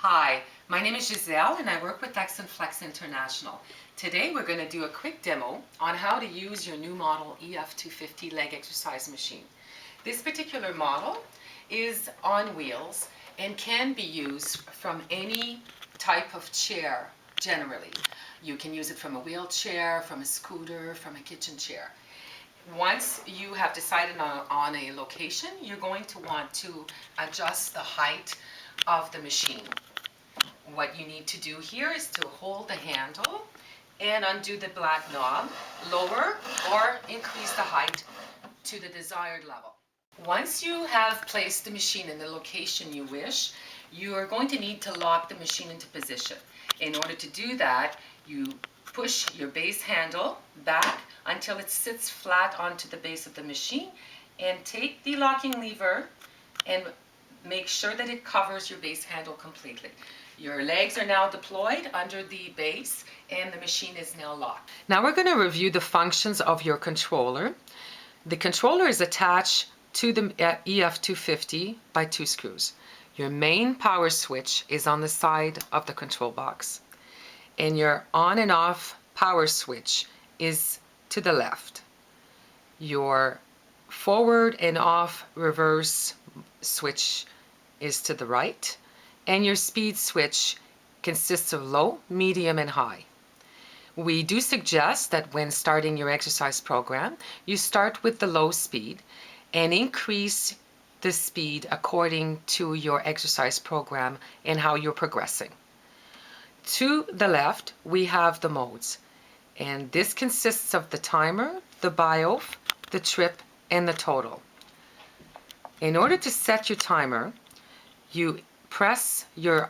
Hi, my name is Giselle and I work with Exxon Flex International. Today we're going to do a quick demo on how to use your new model EF250 leg exercise machine. This particular model is on wheels and can be used from any type of chair generally. You can use it from a wheelchair, from a scooter, from a kitchen chair. Once you have decided on a location, you're going to want to adjust the height of the machine. What you need to do here is to hold the handle and undo the black knob, lower or increase the height to the desired level. Once you have placed the machine in the location you wish, you are going to need to lock the machine into position. In order to do that, you push your base handle back until it sits flat onto the base of the machine and take the locking lever and make sure that it covers your base handle completely. Your legs are now deployed under the base and the machine is now locked. Now we're going to review the functions of your controller. The controller is attached to the EF250 by 2 screws. Your main power switch is on the side of the control box, and your on and off power switch is to the left. Your forward and off reverse switch is to the right, and your speed switch consists of low, medium, and high. We do suggest that when starting your exercise program, you start with the low speed and increase the speed according to your exercise program and how you're progressing. To the left, we have the modes, and this consists of the timer, the BIOF, the trip, and the total. In order to set your timer, you press your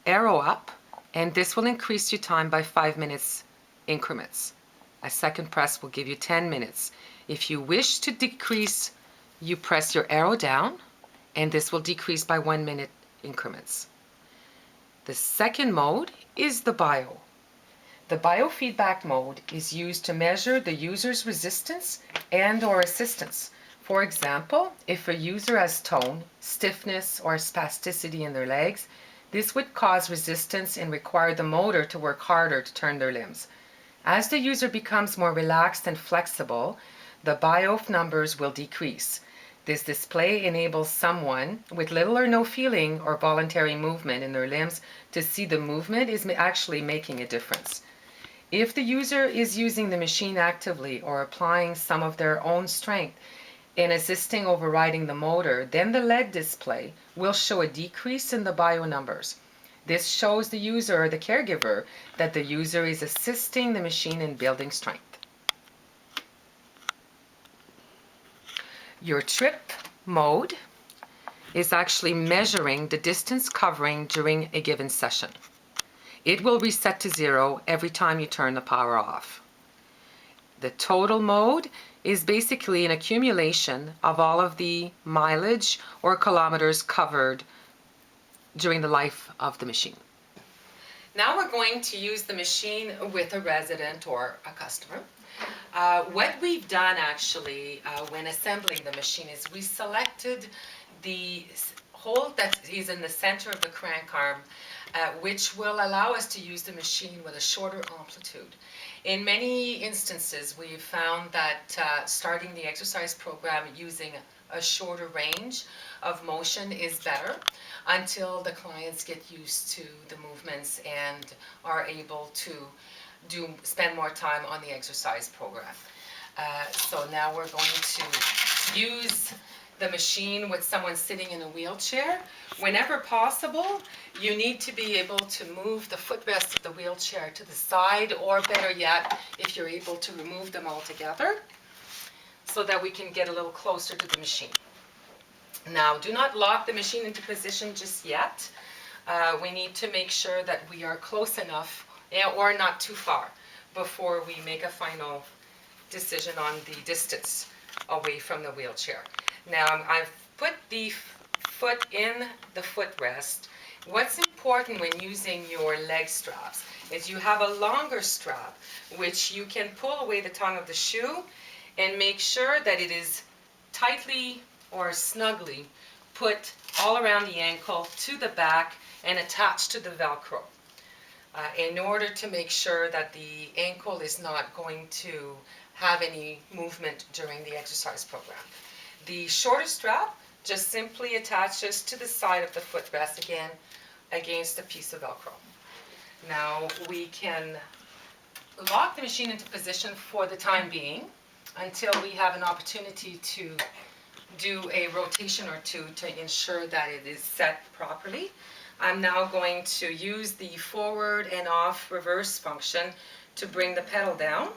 arrow up, and this will increase your time by 5 minutes increments. A second press will give you 10 minutes. If you wish to decrease, you press your arrow down, and this will decrease by 1 minute increments. The second mode is the BIO. The biofeedback mode is used to measure the user's resistance and/or assistance. For example, if a user has tone, stiffness, or spasticity in their legs, this would cause resistance and require the motor to work harder to turn their limbs. As the user becomes more relaxed and flexible, the BIOF numbers will decrease. This display enables someone with little or no feeling or voluntary movement in their limbs to see the movement is actually making a difference. If the user is using the machine actively or applying some of their own strength in assisting overriding the motor, then the LED display will show a decrease in the BIO numbers. This shows the user or the caregiver that the user is assisting the machine in building strength. Your trip mode is actually measuring the distance covering during a given session. It will reset to 0 every time you turn the power off. The total mode is basically an accumulation of all of the mileage or kilometers covered during the life of the machine. Now we're going to use the machine with a resident or a customer. What we've done actually when assembling the machine is we selected the hole that is in the center of the crank arm, which will allow us to use the machine with a shorter amplitude. In many instances, we've found that starting the exercise program using a shorter range of motion is better until the clients get used to the movements and are able to spend more time on the exercise program. So now we're going to use the machine with someone sitting in a wheelchair. Whenever possible, you need to be able to move the footrest of the wheelchair to the side, or better yet, if you're able to remove them altogether, so that we can get a little closer to the machine. Now, do not lock the machine into position just yet. We need to make sure that we are close enough or not too far before we make a final decision on the distance away from the wheelchair. Now, I've put the foot in the footrest. What's important when using your leg straps is you have a longer strap which you can pull away the tongue of the shoe and make sure that it is tightly or snugly put all around the ankle to the back and attached to the Velcro in order to make sure that the ankle is not going to have any movement during the exercise program. The shorter strap just simply attaches to the side of the footrest again against a piece of Velcro. Now we can lock the machine into position for the time being until we have an opportunity to do a rotation or two to ensure that it is set properly. I'm now going to use the forward and off reverse function to bring the pedal down,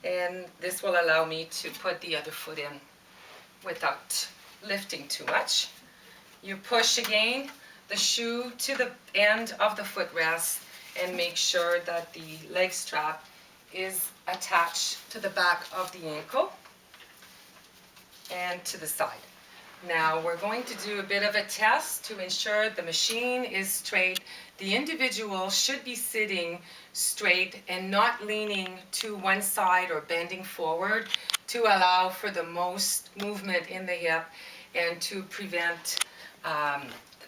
and this will allow me to put the other foot in without lifting too much. You push again the shoe to the end of the footrest and make sure that the leg strap is attached to the back of the ankle and to the side. Now we're going to do a bit of a test to ensure the machine is straight. The individual should be sitting straight and not leaning to one side or bending forward to allow for the most movement in the hip and to prevent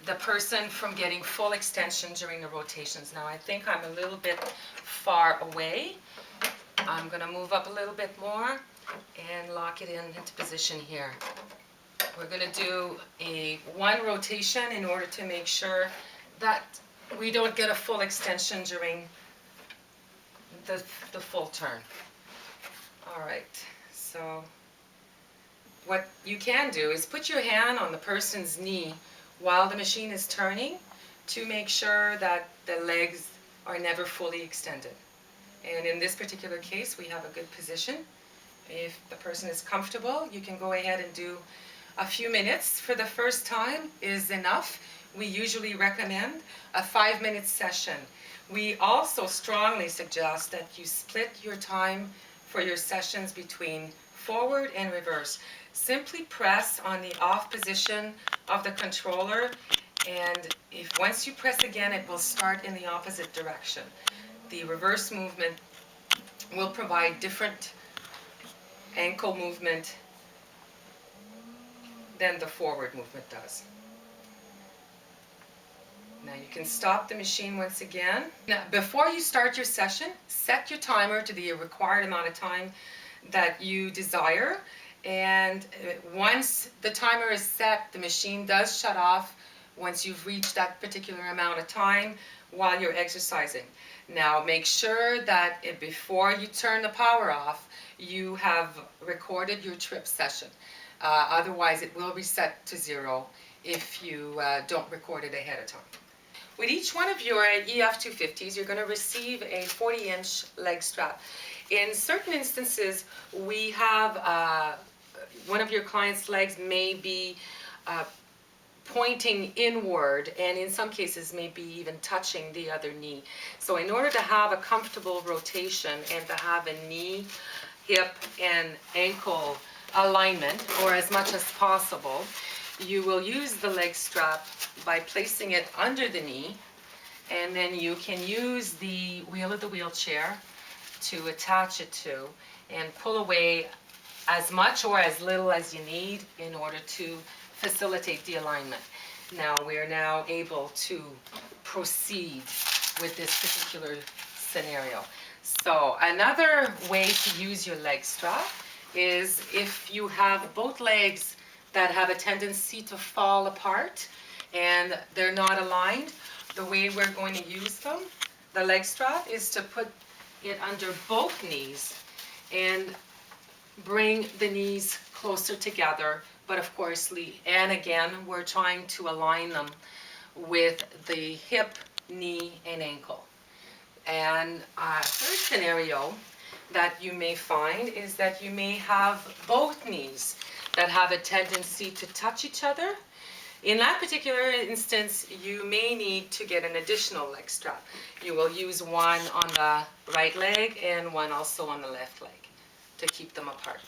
the person from getting full extension during the rotations. Now I think I'm a little bit far away. I'm going to move up a little bit more and lock it into position here. We're going to do one rotation in order to make sure that we don't get a full extension during the full turn. All right, so what you can do is put your hand on the person's knee while the machine is turning to make sure that the legs are never fully extended. And in this particular case, we have a good position. If the person is comfortable, you can go ahead and do a few minutes for the first time is enough. We usually recommend a 5-minute session. We also strongly suggest that you split your time for your sessions between forward and reverse. Simply press on the off position of the controller, and once you press again, it will start in the opposite direction. The reverse movement will provide different ankle movement than the forward movement does. Now you can stop the machine once again. Now, before you start your session, set your timer to the required amount of time that you desire. And once the timer is set, the machine does shut off once you've reached that particular amount of time while you're exercising. Now make sure that before you turn the power off, you have recorded your trip session. Otherwise it will reset to 0 if you don't record it ahead of time. With each one of your EF250s, you're going to receive a 40-inch leg strap. In certain instances, we have one of your client's legs may be pointing inward, and in some cases may be even touching the other knee. So in order to have a comfortable rotation and to have a knee, hip, and ankle alignment, or as much as possible, you will use the leg strap by placing it under the knee, and then you can use the wheel of the wheelchair to attach it to and pull away as much or as little as you need in order to facilitate the alignment. Now we're now able to proceed with this particular scenario. So another way to use your leg strap is if you have both legs that have a tendency to fall apart and they're not aligned, the way we're going to use them, the leg strap, is to put it under both knees and bring the knees closer together, but of course, and again, we're trying to align them with the hip, knee, and ankle. And a third scenario that you may find is that you may have both knees that have a tendency to touch each other. In that particular instance, you may need to get an additional leg strap. You will use one on the right leg and one also on the left leg to keep them apart.